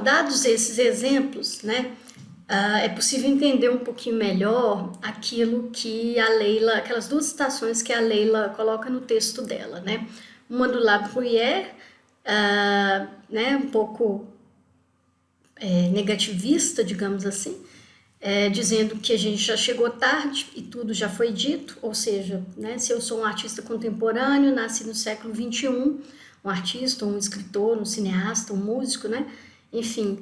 Então, dados esses exemplos, né, é possível entender um pouquinho melhor aquilo que a Leila, aquelas duas citações que a Leila coloca no texto dela, né? Uma do La Bruyère, né, um pouco negativista, digamos assim, dizendo que a gente já chegou tarde e tudo já foi dito, ou seja, né, se eu sou um artista contemporâneo, nasci no século XXI, um artista, um escritor, um cineasta, um músico, né, enfim,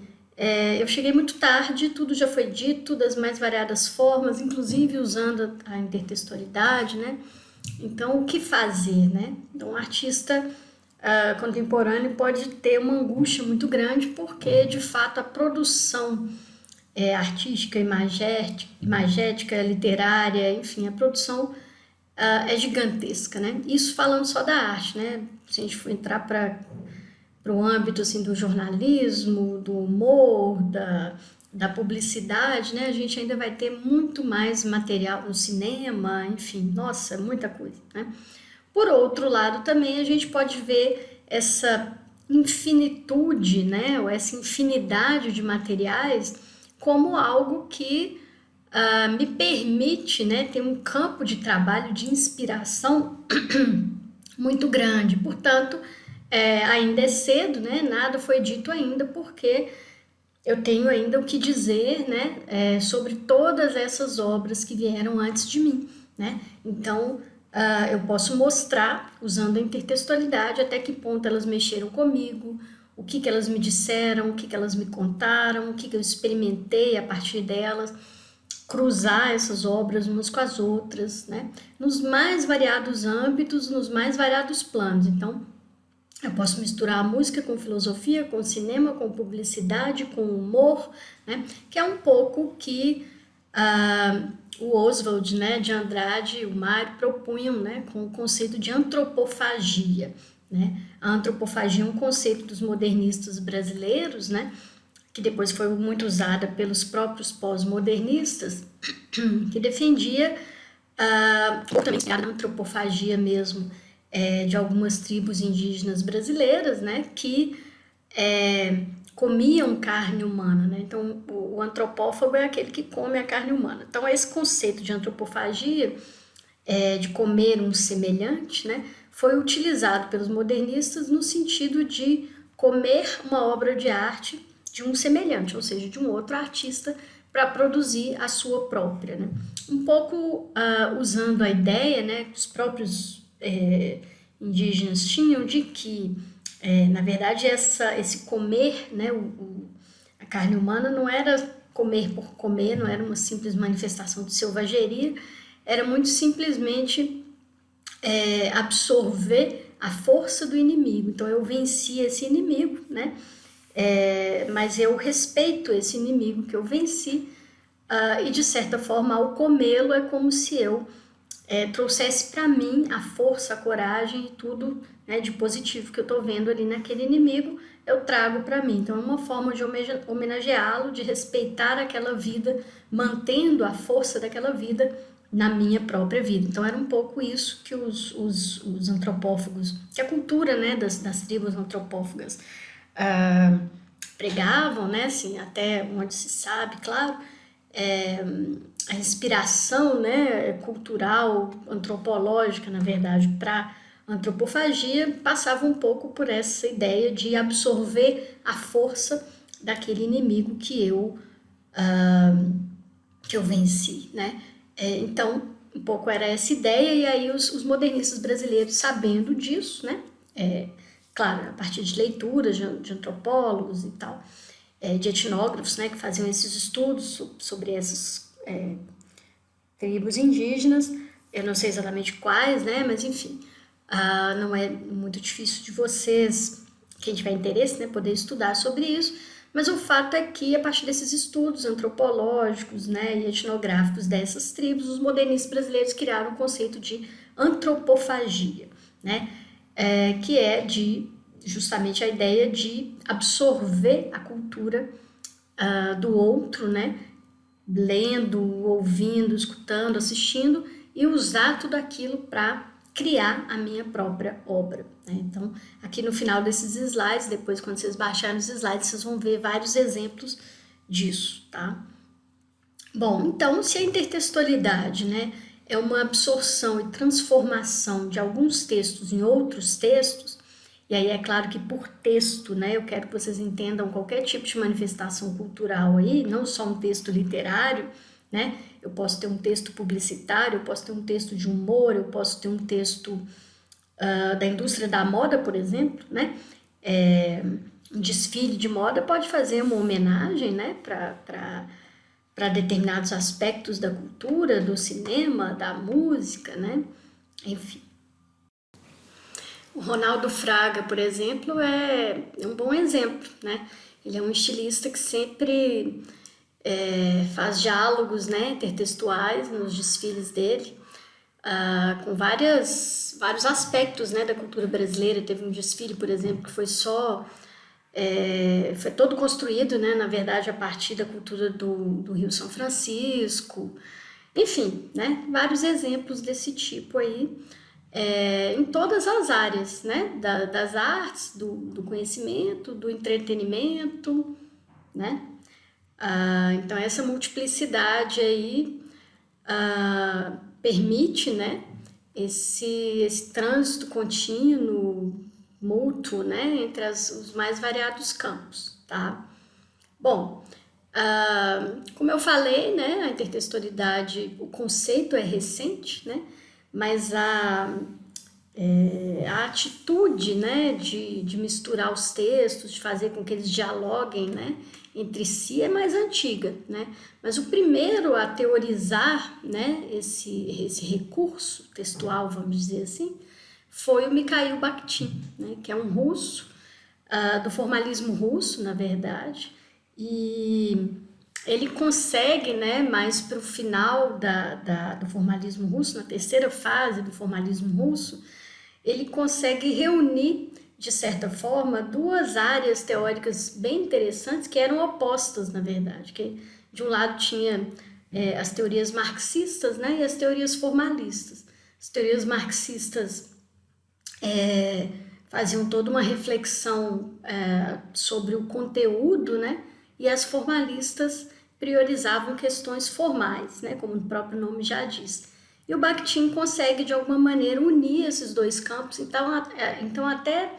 eu cheguei muito tarde, tudo já foi dito das mais variadas formas, inclusive usando a intertextualidade, né, então o que fazer, né? Então, um artista contemporâneo pode ter uma angústia muito grande porque, de fato, a produção artística, imagética, literária, enfim, a produção é gigantesca, né? Isso falando só da arte, né? Se a gente for entrar para o âmbito assim, do jornalismo, do humor, da publicidade, né? A gente ainda vai ter muito mais material no cinema, enfim, nossa, muita coisa, né? Por outro lado, também a gente pode ver essa infinitude, né? Ou essa infinidade de materiais como algo que me permite, né, ter um campo de trabalho de inspiração muito grande. Portanto, ainda é cedo, né, nada foi dito ainda, porque eu tenho ainda o que dizer, né, sobre todas essas obras que vieram antes de mim, né? Então, eu posso mostrar, usando a intertextualidade, até que ponto elas mexeram comigo, o que elas me disseram, o que elas me contaram, o que eu experimentei a partir delas, cruzar essas obras umas com as outras, né? Nos mais variados âmbitos, nos mais variados planos. Então, eu posso misturar a música com filosofia, com cinema, com publicidade, com humor, né? Que é um pouco que o Oswald, né, de Andrade e o Mário propunham, né, com o conceito de antropofagia, né? A antropofagia é um conceito dos modernistas brasileiros, né, que depois foi muito usada pelos próprios pós-modernistas, que defendia, ou também a antropofagia mesmo, de algumas tribos indígenas brasileiras, né, que comiam carne humana, né? Então, o antropófago é aquele que come a carne humana. Então, esse conceito de antropofagia, de comer um semelhante, né, foi utilizado pelos modernistas no sentido de comer uma obra de arte de um semelhante, ou seja, de um outro artista, para produzir a sua própria, né? Um pouco usando a ideia, né, que os próprios indígenas tinham de que, na verdade, esse comer, né, a carne humana não era comer por comer, não era uma simples manifestação de selvageria, era muito simplesmente absorver a força do inimigo. Então eu venci esse inimigo, né? Mas eu respeito esse inimigo que eu venci, e de certa forma ao comê-lo é como se eu trouxesse para mim a força, a coragem e tudo, né, de positivo que eu estou vendo ali naquele inimigo, eu trago para mim. Então é uma forma de homenageá-lo, de respeitar aquela vida, mantendo a força daquela vida na minha própria vida. Então era um pouco isso que os antropófagos, que a cultura, né, das tribos antropófagas pregavam, né, assim, até onde se sabe, claro, a inspiração, né, cultural, antropológica, na verdade, para antropofagia, passava um pouco por essa ideia de absorver a força daquele inimigo que eu venci, né? Então, um pouco era essa ideia, e aí os modernistas brasileiros, sabendo disso, né? Claro, a partir de leituras de antropólogos e tal, de etnógrafos, né, que faziam esses estudos sobre essas tribos indígenas, eu não sei exatamente quais, né, mas enfim, não é muito difícil de vocês, quem tiver interesse, né, poder estudar sobre isso, mas o fato é que, a partir desses estudos antropológicos, né, e etnográficos dessas tribos, os modernistas brasileiros criaram o conceito de antropofagia, né, que é justamente a ideia de absorver a cultura do outro, né, lendo, ouvindo, escutando, assistindo, e usar tudo aquilo para criar a minha própria obra, né? Então, aqui no final desses slides, depois quando vocês baixarem os slides, vocês vão ver vários exemplos disso, tá? Bom, então, se a intertextualidade, né, é uma absorção e transformação de alguns textos em outros textos, e aí é claro que por texto, né, eu quero que vocês entendam qualquer tipo de manifestação cultural aí, não só um texto literário, né? Eu posso ter um texto publicitário, eu posso ter um texto de humor, eu posso ter um texto da indústria da moda, por exemplo, né? Um desfile de moda pode fazer uma homenagem, né, para determinados aspectos da cultura, do cinema, da música, né? Enfim. O Ronaldo Fraga, por exemplo, é um bom exemplo, né? Ele é um estilista que sempre faz diálogos, né, intertextuais nos desfiles dele, com vários aspectos, né, da cultura brasileira. Teve um desfile, por exemplo, que foi todo construído, né, na verdade, a partir da cultura do Rio São Francisco. Enfim, né, vários exemplos desse tipo aí, em todas as áreas, né, das artes, do conhecimento, do entretenimento, né. Então, essa multiplicidade aí permite, né, esse trânsito contínuo, mútuo, né, entre os mais variados campos, tá? Bom, como eu falei, né, a intertextualidade, o conceito é recente, né, mas a atitude, né, de misturar os textos, de fazer com que eles dialoguem, né, entre si é mais antiga, né? Mas o primeiro a teorizar, né, esse recurso textual, vamos dizer assim, foi o Mikhail Bakhtin, né, que é um russo, do formalismo russo, na verdade, e ele consegue, né, mais para o final do formalismo russo, na terceira fase do formalismo russo, ele consegue reunir, de certa forma, duas áreas teóricas bem interessantes que eram opostas, na verdade. Que de um lado tinha as teorias marxistas, né, e as teorias formalistas. As teorias marxistas faziam toda uma reflexão sobre o conteúdo, né, e as formalistas priorizavam questões formais, né, como o próprio nome já diz. E o Bakhtin consegue, de alguma maneira, unir esses dois campos. Então até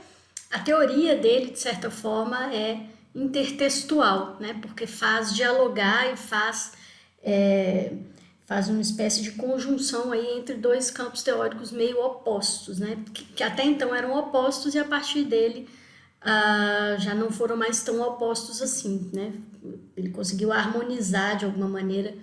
a teoria dele, de certa forma, é intertextual, né? Porque faz dialogar e faz uma espécie de conjunção aí entre dois campos teóricos meio opostos, né? Que até então eram opostos e a partir dele já não foram mais tão opostos assim, né? Ele conseguiu harmonizar, de alguma maneira,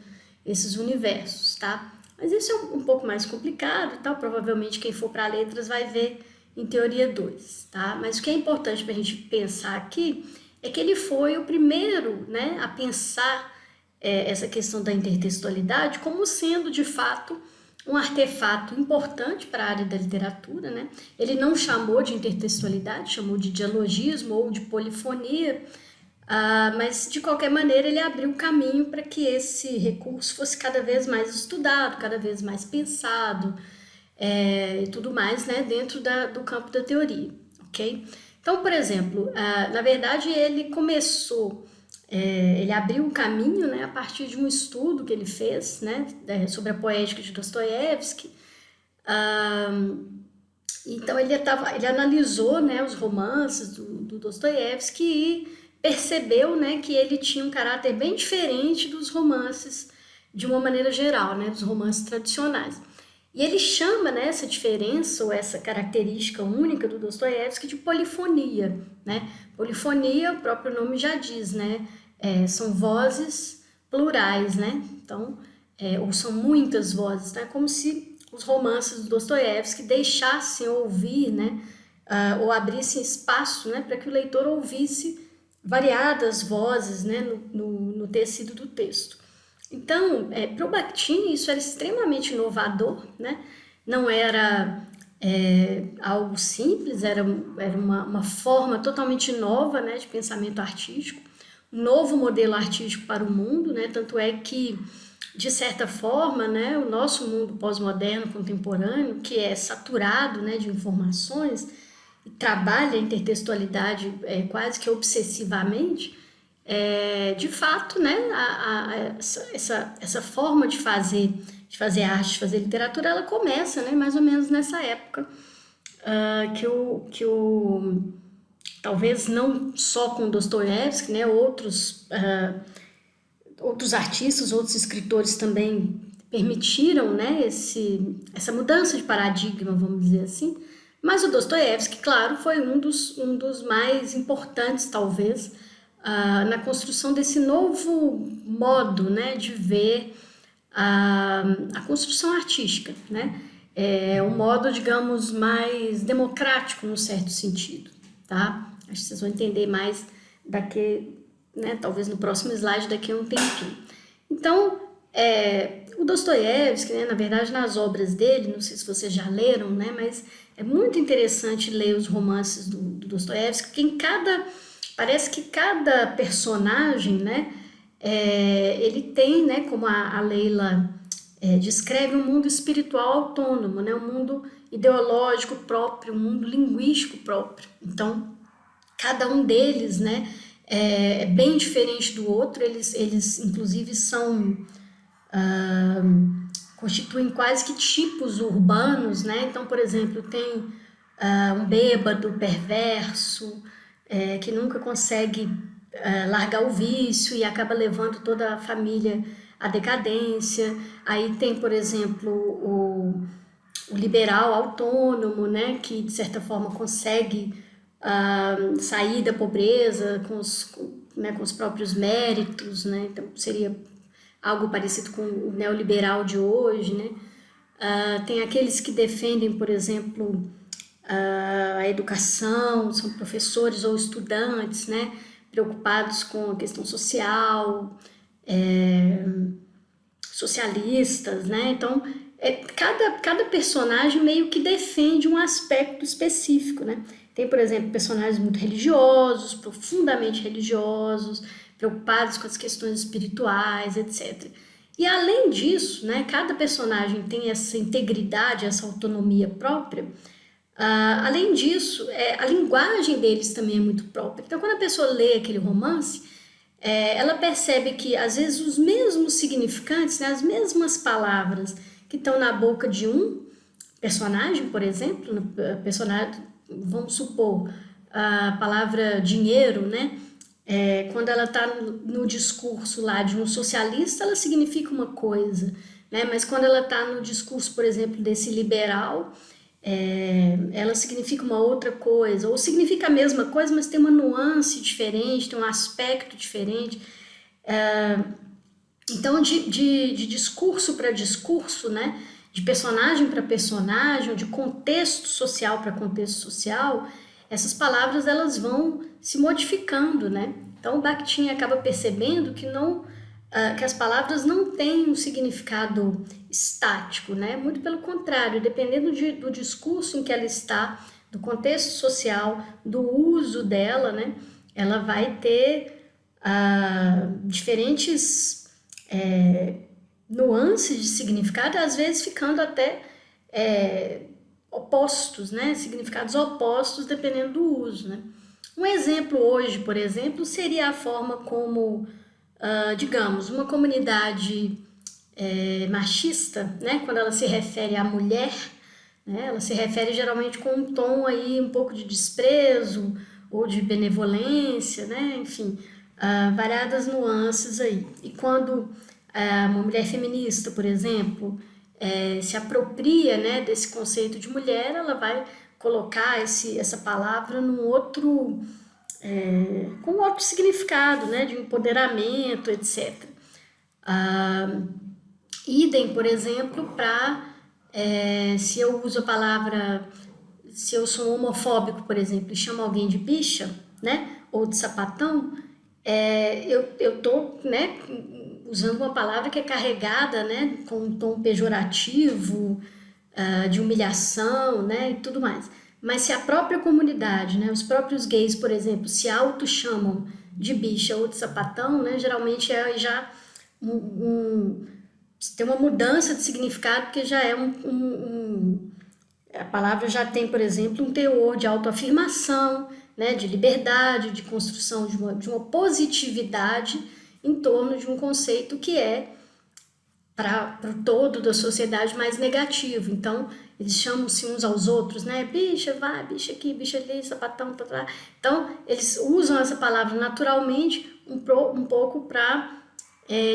esses universos, tá? Mas isso é um pouco mais complicado, tá? Provavelmente quem for para letras vai ver em teoria 2, tá? Mas o que é importante para a gente pensar aqui é que ele foi o primeiro, né, a pensar essa questão da intertextualidade como sendo, de fato, um artefato importante para a área da literatura, né? Ele não chamou de intertextualidade, chamou de dialogismo ou de polifonia, mas, de qualquer maneira, ele abriu caminho para que esse recurso fosse cada vez mais estudado, cada vez mais pensado e tudo mais, né, dentro do campo da teoria, ok? Então, por exemplo, na verdade, ele começou, ele abriu o caminho, né, a partir de um estudo que ele fez, né, sobre a poética de Dostoiévski. Então, ele analisou, né, os romances do Dostoiévski e percebeu, né, que ele tinha um caráter bem diferente dos romances de uma maneira geral, né, dos romances tradicionais. E ele chama, né, essa diferença ou essa característica única do Dostoiévski de polifonia, né? Polifonia, o próprio nome já diz, né? São vozes plurais, né? Então, ou são muitas vozes, né? Como se os romances do Dostoiévski deixassem ouvir, né? Ou abrissem espaço, né, para que o leitor ouvisse variadas vozes, né, no tecido do texto. Então, para o Bakhtin, isso era extremamente inovador, né? Não era algo simples, era uma forma totalmente nova, né, de pensamento artístico, um novo modelo artístico para o mundo, né? Tanto é que de certa forma, né, o nosso mundo pós-moderno, contemporâneo, que é saturado, né, de informações e trabalha a intertextualidade quase que obsessivamente, de fato, né, essa forma de fazer arte, de fazer literatura, ela começa, né, mais ou menos nessa época, talvez não só com Dostoiévski, né, outros artistas, outros escritores também permitiram, né, essa mudança de paradigma, vamos dizer assim. Mas o Dostoiévski, claro, foi um dos mais importantes, talvez, na construção desse novo modo, né, de ver a construção artística, né? É um modo, digamos, mais democrático, num certo sentido, tá? Acho que vocês vão entender mais daqui, né, talvez no próximo slide, daqui a um tempinho. Então, o Dostoiévski, né, na verdade, nas obras dele, não sei se vocês já leram, né, mas é muito interessante ler os romances do Dostoiévski, porque parece que cada personagem, né, ele tem, né, como a Leila descreve, um mundo espiritual autônomo, né, um mundo ideológico próprio, um mundo linguístico próprio. Então, cada um deles, né, é bem diferente do outro, eles inclusive constituem quase que tipos urbanos, né? Então, por exemplo, tem um bêbado perverso, que nunca consegue largar o vício e acaba levando toda a família à decadência. Aí tem, por exemplo, o liberal autônomo, né, que de certa forma consegue sair da pobreza com os próprios méritos, né? Então seria algo parecido com o neoliberal de hoje, né? Tem aqueles que defendem, por exemplo, a educação, são professores ou estudantes, né, preocupados com a questão social, socialistas, né? Então, cada personagem meio que defende um aspecto específico, né? Tem, por exemplo, personagens muito religiosos, profundamente religiosos, preocupados com as questões espirituais, etc. E além disso, né, cada personagem tem essa integridade, essa autonomia própria. Além disso, a linguagem deles também é muito própria. Então, quando a pessoa lê aquele romance, ela percebe que, às vezes, os mesmos significantes, né, as mesmas palavras que estão na boca de um personagem, por exemplo, vamos supor, a palavra dinheiro, né? Quando ela está no discurso lá de um socialista, ela significa uma coisa, né? Mas quando ela está no discurso, por exemplo, desse liberal, ela significa uma outra coisa, ou significa a mesma coisa, mas tem uma nuance diferente, tem um aspecto diferente. Então, de discurso para discurso, né, de personagem para personagem, de contexto social para contexto social, essas palavras elas vão se modificando, né? Então, o Bakhtin acaba percebendo que que as palavras não têm um significado estático, né? Muito pelo contrário, dependendo do discurso em que ela está, do contexto social, do uso dela, né? Ela vai ter diferentes nuances de significado, às vezes ficando até opostos, né? Significados opostos dependendo do uso, né? Um exemplo hoje, por exemplo, seria a forma como, digamos, uma comunidade machista, né? Quando ela se refere à mulher, né? Ela se refere geralmente com um tom aí um pouco de desprezo ou de benevolência, né? Enfim, variadas nuances aí. E quando uma mulher feminista, por exemplo, se apropria, né, desse conceito de mulher, ela vai colocar essa palavra com outro significado, né, de empoderamento, etc. Idem, por exemplo, se eu uso a palavra, se eu sou homofóbico, por exemplo, e chamo alguém de bicha, né, ou de sapatão, eu estou, né, usando uma palavra que é carregada, né, com um tom pejorativo, de humilhação, né, e tudo mais. Mas se a própria comunidade, né, os próprios gays, por exemplo, se auto-chamam de bicha ou de sapatão, né, geralmente é já um tem uma mudança de significado, porque já é a palavra já tem, por exemplo, um teor de autoafirmação, né, de liberdade, de construção de uma positividade em torno de um conceito que é para o todo da sociedade mais negativo. Então, eles chamam-se uns aos outros, né? Bicha, vai, bicha aqui, bicha ali, sapatão, tá, tá. Então, eles usam essa palavra naturalmente um pouco para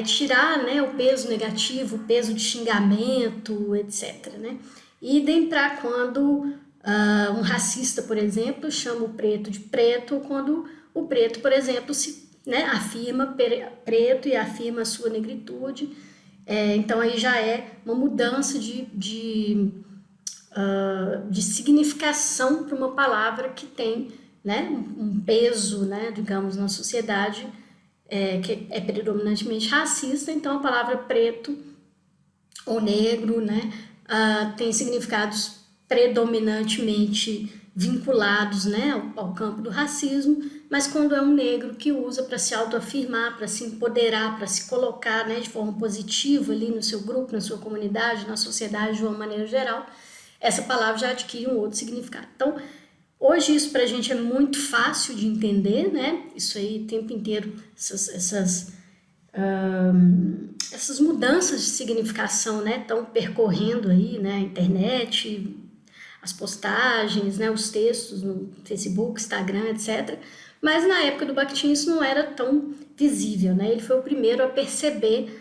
tirar, né, o peso negativo, o peso de xingamento, etc. Né? E idem para quando um racista, por exemplo, chama o preto de preto, quando o preto, por exemplo, se, né, afirma preto e afirma a sua negritude. Então aí já é uma mudança de significação para uma palavra que tem, né, um peso, né, digamos, na sociedade que é predominantemente racista. Então a palavra preto ou negro, né, tem significados predominantemente vinculados, né, ao campo do racismo, mas quando é um negro que usa para se autoafirmar, para se empoderar, para se colocar, né, de forma positiva ali no seu grupo, na sua comunidade, na sociedade de uma maneira geral, essa palavra já adquire um outro significado. Então, hoje isso para a gente é muito fácil de entender, né? Isso aí o tempo inteiro, essas mudanças de significação, né, estão percorrendo aí, né, a internet, as postagens, né, os textos no Facebook, Instagram, etc. Mas na época do Bakhtin isso não era tão visível, né? Ele foi o primeiro a perceber,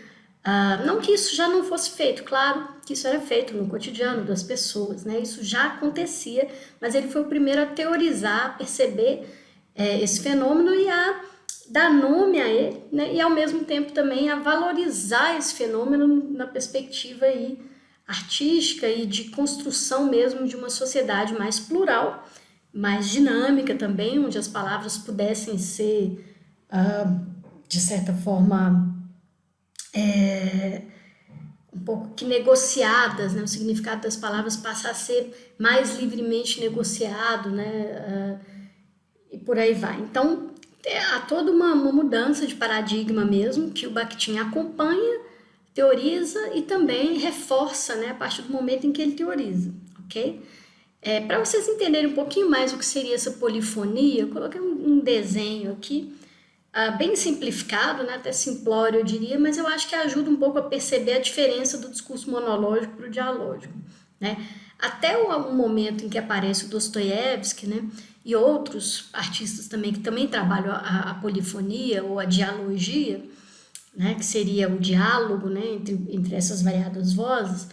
não que isso já não fosse feito, claro que isso era feito no cotidiano das pessoas, né? Isso já acontecia, mas ele foi o primeiro a teorizar, a perceber esse fenômeno e a dar nome a ele, né? E ao mesmo tempo também a valorizar esse fenômeno na perspectiva aí artística e de construção mesmo de uma sociedade mais plural, mais dinâmica também, onde as palavras pudessem ser, de certa forma, um pouco que negociadas, né? O significado das palavras passa a ser mais livremente negociado, né? E por aí vai. Então, há toda uma mudança de paradigma mesmo, que o Bakhtin acompanha, teoriza e também reforça, né, a partir do momento em que ele teoriza, ok? Para vocês entenderem um pouquinho mais o que seria essa polifonia, eu coloquei um desenho aqui, bem simplificado, né, até simplório eu diria, mas eu acho que ajuda um pouco a perceber a diferença do discurso monológico para o dialógico, né? Até o momento em que aparece o Dostoiévski, né, e outros artistas também que também trabalham a polifonia ou a dialogia, né, que seria o diálogo, né, entre essas variadas vozes,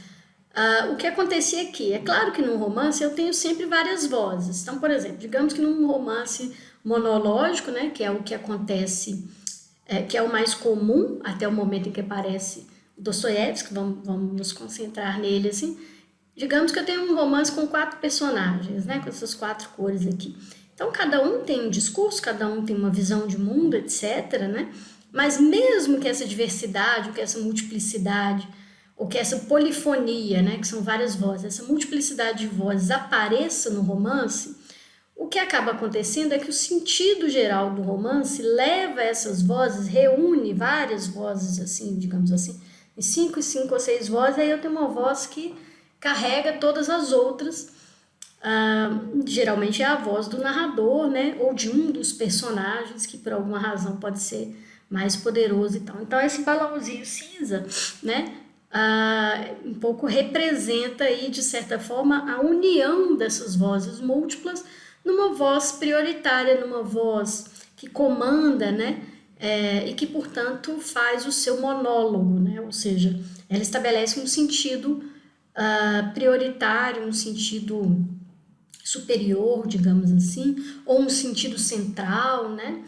o que acontecia aqui? É claro que num romance eu tenho sempre várias vozes. Então, por exemplo, digamos que num romance monológico, né, que é o que acontece, que é o mais comum até o momento em que aparece o Dostoiévski, vamos nos concentrar nele assim. Digamos que eu tenho um romance com 4 personagens, né, com essas 4 cores aqui. Então, cada um tem um discurso, cada um tem uma visão de mundo, etc., né? Mas mesmo que essa diversidade, ou que essa multiplicidade, ou que essa polifonia, né, que são várias vozes, essa multiplicidade de vozes apareça no romance, o que acaba acontecendo é que o sentido geral do romance leva essas vozes, reúne várias vozes, assim, digamos assim, em 5 ou 6 vozes, aí eu tenho uma voz que carrega todas as outras, geralmente é a voz do narrador, né, ou de um dos personagens, que por alguma razão pode ser mais poderoso e tal. Então esse balãozinho cinza, né, um pouco representa aí, de certa forma, a união dessas vozes múltiplas numa voz prioritária, numa voz que comanda, né, e que, portanto, faz o seu monólogo, né, ou seja, ela estabelece um sentido prioritário, um sentido superior, digamos assim, ou um sentido central, né,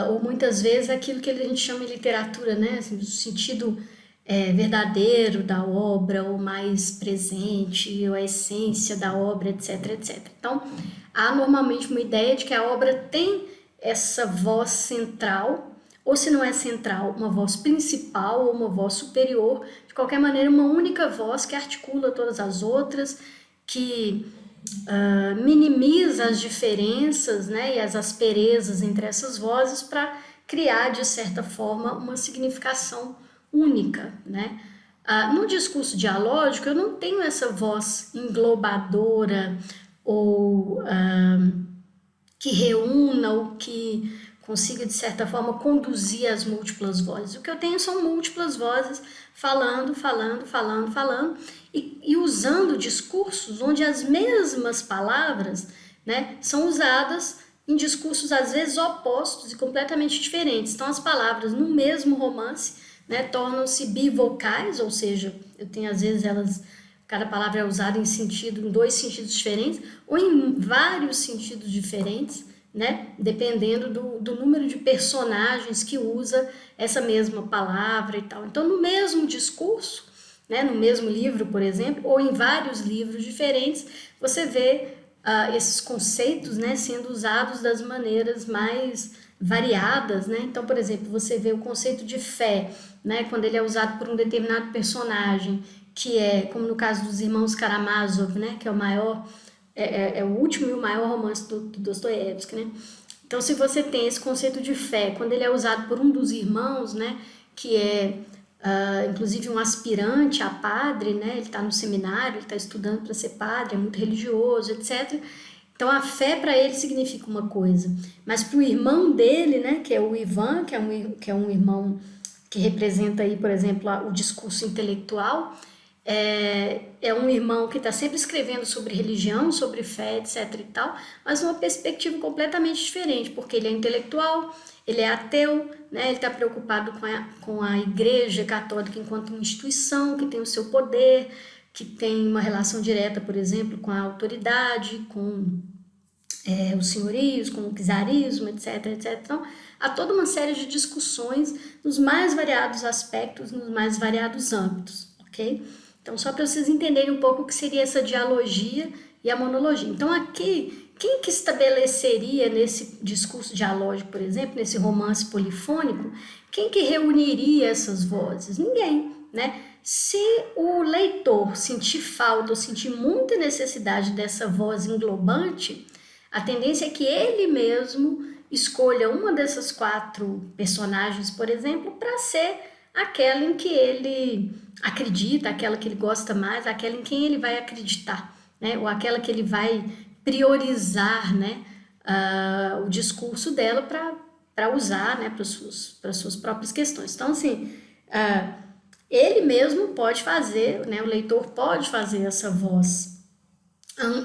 ou muitas vezes aquilo que a gente chama em literatura, né, assim, o sentido verdadeiro da obra, ou mais presente, ou a essência da obra, etc, etc. Então, há normalmente uma ideia de que a obra tem essa voz central, ou se não é central, uma voz principal ou uma voz superior, de qualquer maneira, uma única voz que articula todas as outras, que minimiza as diferenças, né, e as asperezas entre essas vozes para criar, de certa forma, uma significação única, né? No discurso dialógico, eu não tenho essa voz englobadora ou que reúna ou que consiga, de certa forma, conduzir as múltiplas vozes. O que eu tenho são múltiplas vozes falando, e usando discursos onde as mesmas palavras, né, são usadas em discursos às vezes opostos e completamente diferentes. Então as palavras no mesmo romance, né, tornam-se bivocais, ou seja, eu tenho às vezes cada palavra é usada em dois sentidos diferentes ou em vários sentidos diferentes, né, dependendo do número de personagens que usa essa mesma palavra e tal. Então no mesmo discurso, né, no mesmo livro, por exemplo, ou em vários livros diferentes, você vê esses conceitos, né, sendo usados das maneiras mais variadas, né? Então, por exemplo, você vê o conceito de fé, né, quando ele é usado por um determinado personagem, que é, como no caso dos irmãos Karamazov, né, que é o maior, é o último e o maior romance do Dostoiévski, né? Então, se você tem esse conceito de fé, quando ele é usado por um dos irmãos, né, que é inclusive um aspirante a padre, né? Ele está no seminário, ele está estudando para ser padre, é muito religioso, etc. Então a fé para ele significa uma coisa, mas para o irmão dele, né, que é o Ivan, que é um irmão que representa aí, por exemplo, o discurso intelectual, é um irmão que está sempre escrevendo sobre religião, sobre fé, etc e tal, mas numa perspectiva completamente diferente, porque ele é intelectual, ele é ateu, né? Ele está preocupado com a Igreja Católica enquanto uma instituição que tem o seu poder, que tem uma relação direta, por exemplo, com a autoridade, com os senhorios, com o czarismo, etc, etc. Então, há toda uma série de discussões nos mais variados aspectos, nos mais variados âmbitos, ok? Então, só para vocês entenderem um pouco o que seria essa dialogia e a monologia. Então, aqui, quem que estabeleceria nesse discurso dialógico, por exemplo, nesse romance polifônico, quem que reuniria essas vozes? Ninguém, né? Se o leitor sentir falta ou sentir muita necessidade dessa voz englobante, a tendência é que ele mesmo escolha uma dessas 4 personagens, por exemplo, para ser aquela em que ele acredita, aquela que ele gosta mais, aquela em quem ele vai acreditar, né? Ou aquela que ele vai priorizar, né, o discurso dela para usar, né, para suas próprias questões. Então, assim, ele mesmo pode fazer, né, o leitor pode fazer essa voz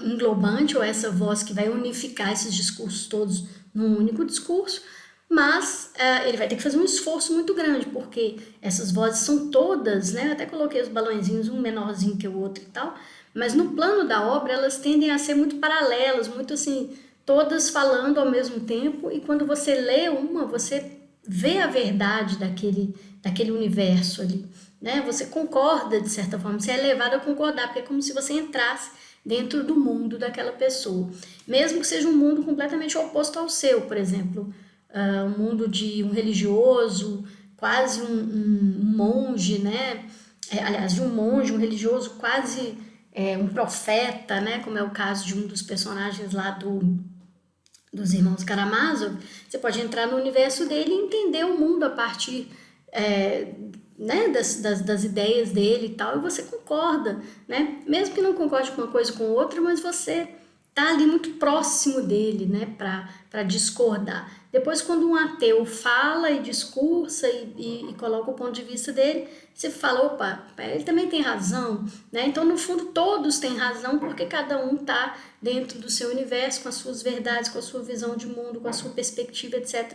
englobante ou essa voz que vai unificar esses discursos todos num único discurso, mas ele vai ter que fazer um esforço muito grande, porque essas vozes são todas, né? Eu até coloquei os balãozinhos, um menorzinho que o outro e tal, mas no plano da obra elas tendem a ser muito paralelas, muito assim, todas falando ao mesmo tempo, e quando você lê uma, você vê a verdade daquele universo ali, né? Você concorda de certa forma, você é levado a concordar, porque é como se você entrasse dentro do mundo daquela pessoa, mesmo que seja um mundo completamente oposto ao seu, por exemplo, um mundo de um religioso, quase um monge, né? Aliás, de um monge, um religioso quase um profeta, né? Como é o caso de um dos personagens lá dos irmãos Karamazov. Você pode entrar no universo dele e entender o mundo a partir né, das ideias dele e tal, e você concorda, né? Mesmo que não concorde com uma coisa ou com outra, mas você tá ali muito próximo dele, né, para discordar. Depois, quando um ateu fala e discursa e coloca o ponto de vista dele, você fala, opa, ele também tem razão, né? Então, no fundo, todos têm razão, porque cada um tá dentro do seu universo, com as suas verdades, com a sua visão de mundo, com a sua perspectiva, etc.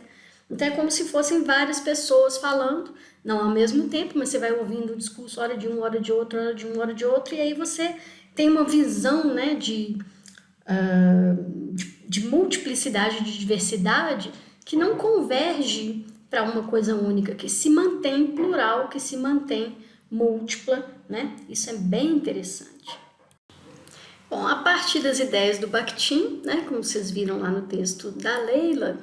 Então, é como se fossem várias pessoas falando, não ao mesmo tempo, mas você vai ouvindo o discurso, hora de um, hora de outro, hora de um, hora de outro, e aí você tem uma visão, né, de multiplicidade, de diversidade, que não converge para uma coisa única, que se mantém plural, que se mantém múltipla, né? Isso é bem interessante. Bom, a partir das ideias do Bakhtin, né, como vocês viram lá no texto da Leila,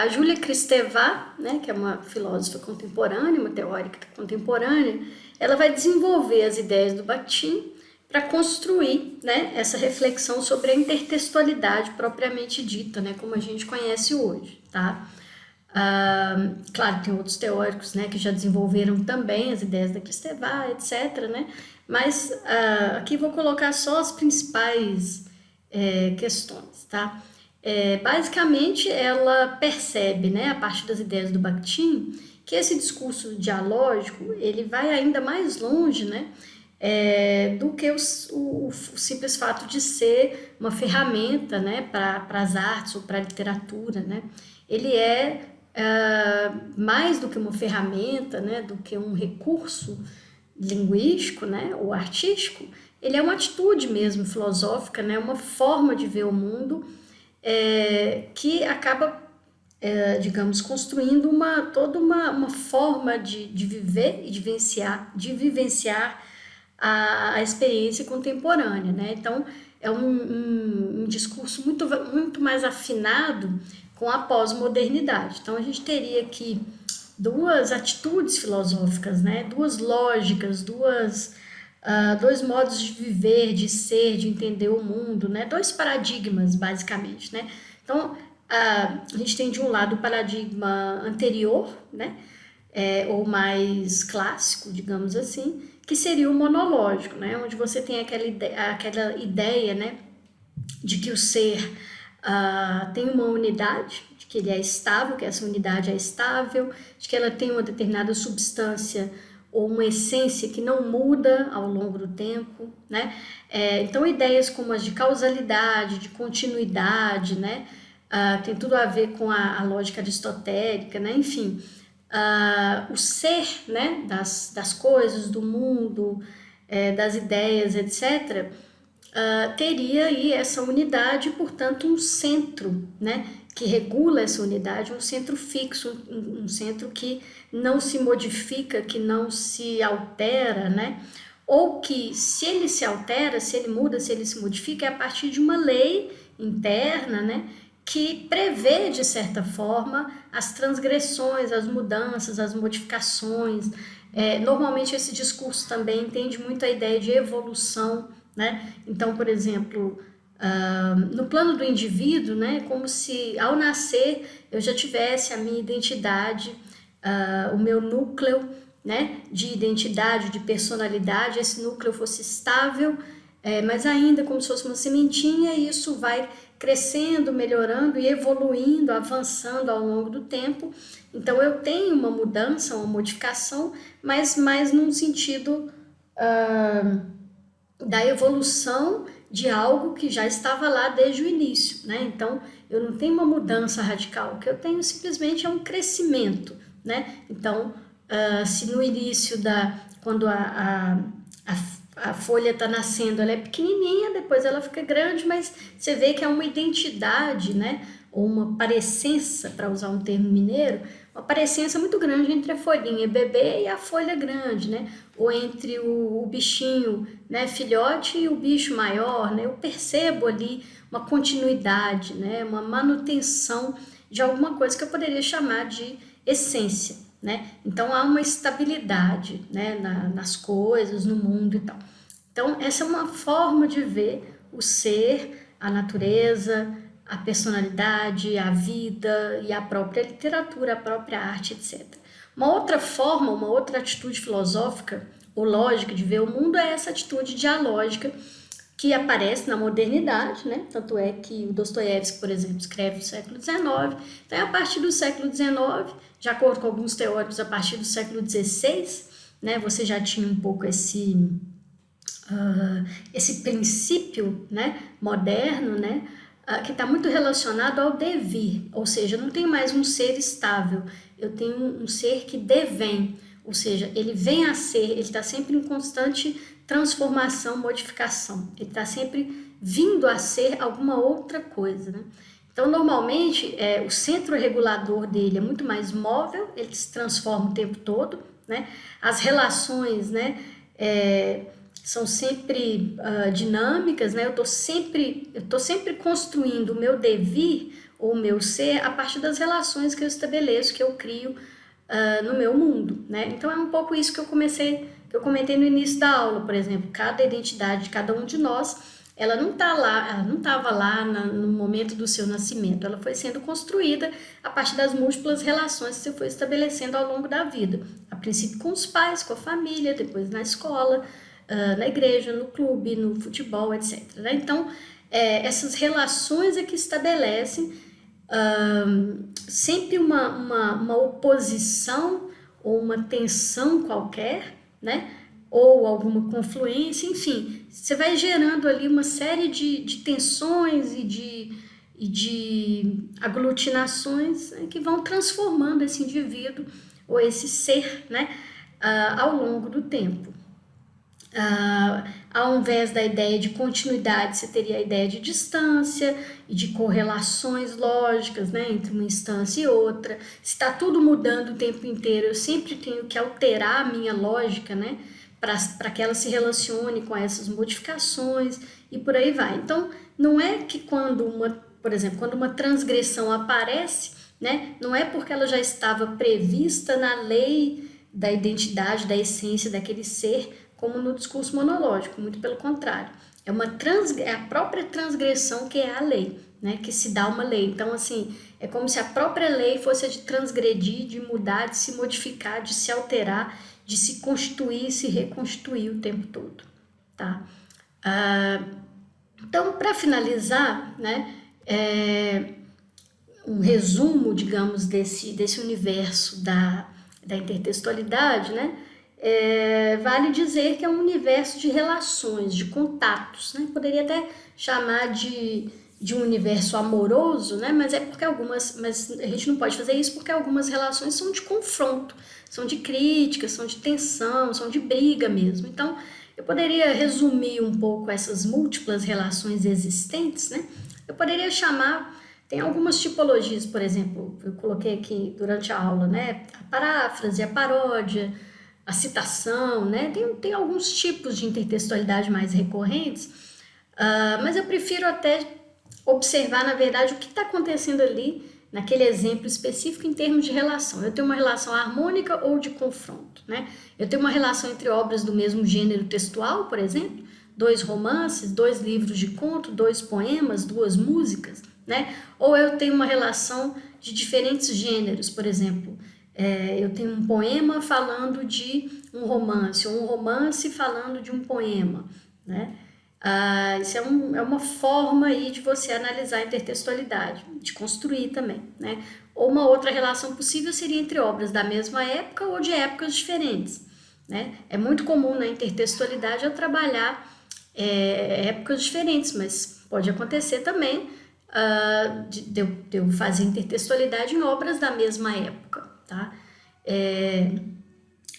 a Júlia Kristeva, né, que é uma filósofa contemporânea, uma teórica contemporânea, ela vai desenvolver as ideias do Bakhtin para construir, né, essa reflexão sobre a intertextualidade propriamente dita, né, como a gente conhece hoje, tá? Claro, tem outros teóricos, né, que já desenvolveram também as ideias da Kristeva, etc., né? Mas aqui vou colocar só as principais questões, tá? Basicamente, ela percebe, né, a partir das ideias do Bakhtin, que esse discurso dialógico ele vai ainda mais longe, né, do que o simples fato de ser uma ferramenta, né, para as artes ou para a literatura, né? Ele é mais do que uma ferramenta, né, do que um recurso linguístico, né, ou artístico. Ele é uma atitude mesmo filosófica, né, uma forma de ver o mundo que acaba, digamos, construindo toda uma forma de viver e de vivenciar a experiência contemporânea, né? Então, é um discurso muito mais afinado com a pós-modernidade. Então, a gente teria aqui duas atitudes filosóficas, né? Duas lógicas, dois modos de viver, de ser, de entender o mundo, né? Dois paradigmas, basicamente, né? Então, a gente tem de um lado o paradigma anterior, né? Ou mais clássico, digamos assim, que seria o monológico, né? Onde você tem aquela ideia, né? De que o ser tem uma unidade, de que ele é estável, que essa unidade é estável, de que ela tem uma determinada substância ou uma essência que não muda ao longo do tempo, né? Então, ideias como as de causalidade, de continuidade, né? Tem tudo a ver com a lógica aristotélica, né? Enfim, o ser, né? Das coisas, do mundo, das ideias, etc., teria aí essa unidade, portanto, um centro, né, que regula essa unidade, um centro fixo, um centro que não se modifica, que não se altera, né, ou que, se ele se altera, se ele muda, se ele se modifica, é a partir de uma lei interna, né, que prevê, de certa forma, as transgressões, as mudanças, as modificações. Normalmente, esse discurso também entende muito a ideia de evolução, né? Então, por exemplo, no plano do indivíduo, né, como se ao nascer eu já tivesse a minha identidade, o meu núcleo, né, de identidade, de personalidade, esse núcleo fosse estável, mas ainda como se fosse uma sementinha, e isso vai crescendo, melhorando e evoluindo, avançando ao longo do tempo. Então eu tenho uma mudança, uma modificação, mas mais num sentido da evolução de algo que já estava lá desde o início, né? Então, eu não tenho uma mudança radical, o que eu tenho simplesmente é um crescimento, né? Então, se no início quando a folha está nascendo, ela é pequenininha, depois ela fica grande, mas você vê que é uma identidade, né? Ou uma parecença, para usar um termo mineiro, uma parecença muito grande entre a folhinha bebê e a folha grande, né? Ou entre o bichinho, né, filhote e o bicho maior, né? Eu percebo ali uma continuidade, né, uma manutenção de alguma coisa que eu poderia chamar de essência, né? Então há uma estabilidade, né, nas coisas, no mundo e tal. Então essa é uma forma de ver o ser, a natureza, a personalidade, a vida e a própria literatura, a própria arte, etc. Uma outra forma, uma outra atitude filosófica ou lógica de ver o mundo é essa atitude dialógica que aparece na modernidade, né? Tanto é que o Dostoiévski, por exemplo, escreve no século XIX. Então, a partir do século XIX, de acordo com alguns teóricos, a partir do século XVI, né, você já tinha um pouco esse princípio, né, moderno, né, que está muito relacionado ao devir, ou seja, eu não tenho mais um ser estável, eu tenho um ser que devém, ou seja, ele vem a ser, ele está sempre em constante transformação, modificação, ele está sempre vindo a ser alguma outra coisa, né? Então, normalmente, o centro regulador dele é muito mais móvel, ele se transforma o tempo todo, né? As relações, né, são sempre dinâmicas, né? Eu tô sempre construindo o meu devir ou o meu ser a partir das relações que eu estabeleço, que eu crio no meu mundo, né? Então é um pouco isso que eu comentei no início da aula, por exemplo, cada identidade de cada um de nós ela não tá lá, ela não estava lá no momento do seu nascimento, ela foi sendo construída a partir das múltiplas relações que você foi estabelecendo ao longo da vida. A princípio com os pais, com a família, depois na escola, na igreja, no clube, no futebol, etc. Né? Então, essas relações é que estabelecem sempre uma oposição ou uma tensão qualquer, né? Ou alguma confluência, enfim, você vai gerando ali uma série de tensões e de aglutinações, né, que vão transformando esse indivíduo ou esse ser, né, ao longo do tempo. Ao invés da ideia de continuidade, você teria a ideia de distância e de correlações lógicas, né, entre uma instância e outra. Se está tudo mudando o tempo inteiro, eu sempre tenho que alterar a minha lógica, né, para que ela se relacione com essas modificações e por aí vai. Então, não é que por exemplo, quando uma transgressão aparece, né, não é porque ela já estava prevista na lei da identidade, da essência daquele ser, como no discurso monológico, muito pelo contrário. É a própria transgressão que é a lei, né, que se dá uma lei. Então, assim, é como se a própria lei fosse a de transgredir, de mudar, de se modificar, de se alterar, de se constituir, se reconstituir o tempo todo, tá? Então, para finalizar, né, um resumo, digamos, desse universo da intertextualidade, né, vale dizer que é um universo de relações, de contatos, né? Poderia até chamar de um universo amoroso, né? Mas mas a gente não pode fazer isso porque algumas relações são de confronto, são de crítica, são de tensão, são de briga mesmo. Então, eu poderia resumir um pouco essas múltiplas relações existentes, né? Eu poderia chamar, tem algumas tipologias, por exemplo, eu coloquei aqui durante a aula, né? A paráfrase, a paródia, a citação, né? Tem alguns tipos de intertextualidade mais recorrentes, mas eu prefiro até observar, na verdade, o que está acontecendo ali naquele exemplo específico em termos de relação. Eu tenho uma relação harmônica ou de confronto, né? Eu tenho uma relação entre obras do mesmo gênero textual, por exemplo, 2 romances, 2 livros de conto, 2 poemas, 2 músicas, né? Ou eu tenho uma relação de diferentes gêneros, por exemplo, eu tenho um poema falando de um romance, ou um romance falando de um poema, né? Isso é uma forma aí de você analisar a intertextualidade, de construir também, né? Ou uma outra relação possível seria entre obras da mesma época ou de épocas diferentes, né? É muito comum na intertextualidade eu trabalhar épocas diferentes, mas pode acontecer também de eu fazer intertextualidade em obras da mesma época, tá?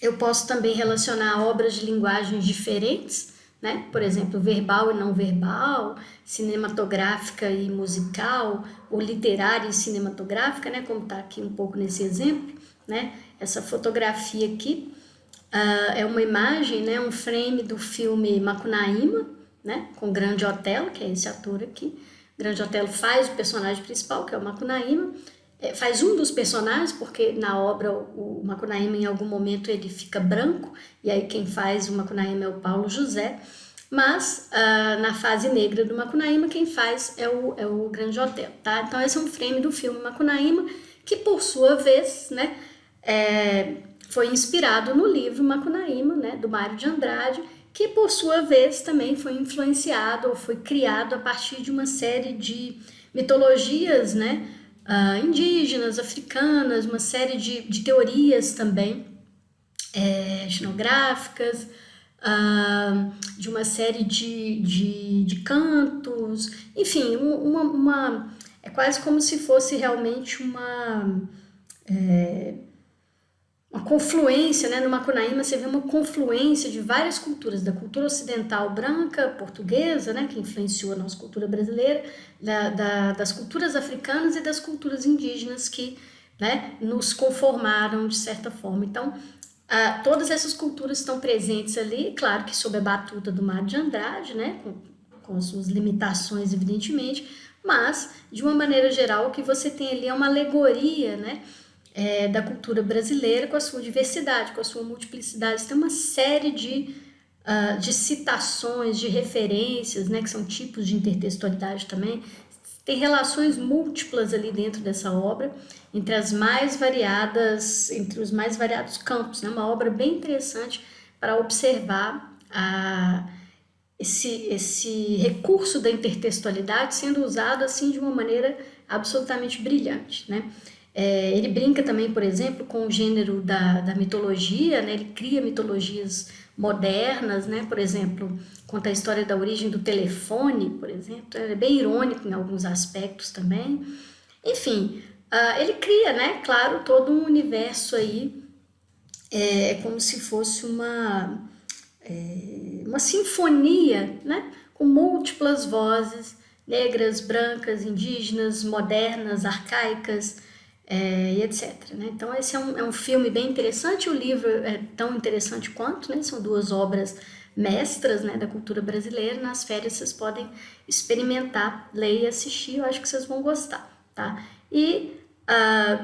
Eu posso também relacionar obras de linguagens diferentes, né? Por exemplo, verbal e não verbal, cinematográfica e musical, ou literária e cinematográfica, né? Como está aqui um pouco nesse exemplo, né? Essa fotografia aqui é uma imagem, né? Um frame do filme Macunaíma, né? Com Grande Otelo, que é esse ator aqui. Grande Otelo faz o personagem principal, que é o Macunaíma, faz um dos personagens, porque na obra o Macunaíma em algum momento ele fica branco, e aí quem faz o Macunaíma é o Paulo José, mas na fase negra do Macunaíma quem faz é o Grande Otelo, tá? Então esse é um frame do filme Macunaíma, que por sua vez, né, foi inspirado no livro Macunaíma, né, do Mário de Andrade, que por sua vez também foi influenciado ou foi criado a partir de uma série de mitologias, né, indígenas, africanas, uma série de teorias também etnográficas, de uma série de cantos, enfim, é quase como se fosse realmente uma confluência, né? No Macunaíma você vê uma confluência de várias culturas, da cultura ocidental branca, portuguesa, né? Que influenciou a nossa cultura brasileira, das culturas africanas e das culturas indígenas que, né, nos conformaram de certa forma. Então, todas essas culturas estão presentes ali, claro que sob a batuta do Mário de Andrade, né? Com suas limitações, evidentemente, mas, de uma maneira geral, o que você tem ali é uma alegoria, né? Da cultura brasileira com a sua diversidade, com a sua multiplicidade. Tem uma série de de citações, de referências, né, que são tipos de intertextualidade também. Tem relações múltiplas ali dentro dessa obra, entre os mais variados campos, né? Uma obra bem interessante para observar esse recurso da intertextualidade sendo usado assim de uma maneira absolutamente brilhante, né? Ele brinca também, por exemplo, com o gênero da mitologia, né? Ele cria mitologias modernas, né? Por exemplo, conta a história da origem do telefone, por exemplo. Ele é bem irônico em alguns aspectos também. Enfim, ele cria, né? Claro, todo um universo aí, como se fosse uma sinfonia, né? Com múltiplas vozes, negras, brancas, indígenas, modernas, arcaicas, e etc. Né? Então esse é um filme bem interessante, o livro é tão interessante quanto, né? São duas obras mestras, né, da cultura brasileira. Nas férias vocês podem experimentar, ler e assistir, eu acho que vocês vão gostar, tá? E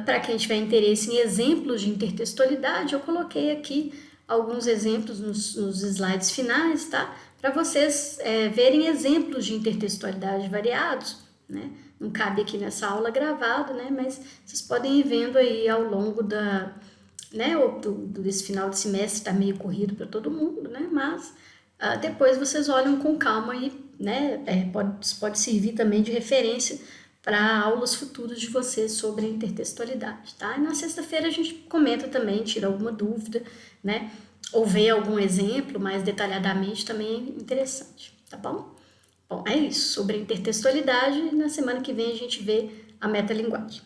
para quem tiver interesse em exemplos de intertextualidade, eu coloquei aqui alguns exemplos nos slides finais, tá? Para vocês verem exemplos de intertextualidade variados, né? Não cabe aqui nessa aula gravada, né? Mas vocês podem ir vendo aí ao longo desse final de semestre, está meio corrido para todo mundo, né? Mas depois vocês olham com calma e, né? Pode servir também de referência para aulas futuras de vocês sobre intertextualidade, tá? E na sexta-feira a gente comenta também, tira alguma dúvida, né? Ou vê algum exemplo mais detalhadamente, também é interessante, tá bom? Bom, é isso sobre intertextualidade. Na semana que vem a gente vê a metalinguagem.